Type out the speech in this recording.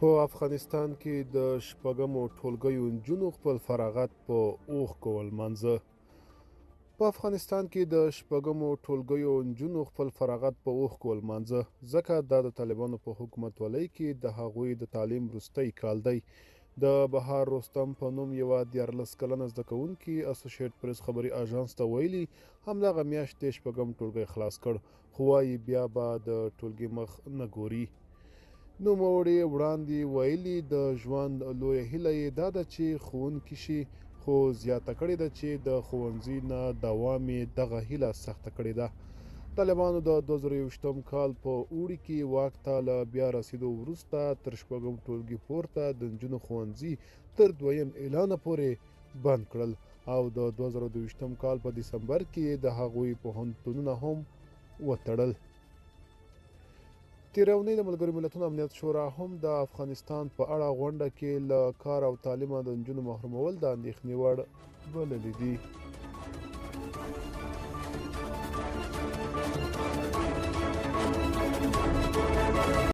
په افغانستان کې د شپږمو ټولګیو نجونو خپل فراغت په اوښکو ولمانځه. په افغانستان کې د شپږمو ټولګیو نجونو خپل فراغت په اوښکو ولمانځه، ځکه دا د طالبانو په حکومتولۍ کې د هغوی د تعلیم وروستی کال دی. د بهار رستم په نوم یوه 14 کلنه زده کوونکي اسوسییټ پریس خبري اژانس ته ویلي همدغه میاشت یې شپږم ټولګی خلاص کړ، خو وایي بیا به د ټولګي مخ نه ګوري. نوموړي وړاندې ویلي د ژوند لویه هیله یې دا ده چې ښوونکي شي، خو زیاته کړې ده چې د ښوونځي نه دوام یې دغه هیله سخته کړې ده. طالبانو د 2021 کال په اوړي کې واک ته له بیا رسیدو وروسته تر شپږم ټولګي پورته د نجونو ښوونځي تر 2 اعلانه پورې بند کړل، او د 2022 کال په دسمبر کې د هغوی پوهنتونونه هم وتړل. تېره اونۍ د ملګرو ملتونو امنیت شورا هم د افغانستان په اړه غونډه کې له کار او تعلیمه د نجونو محرومول د اندېښنې وړ بللي دي.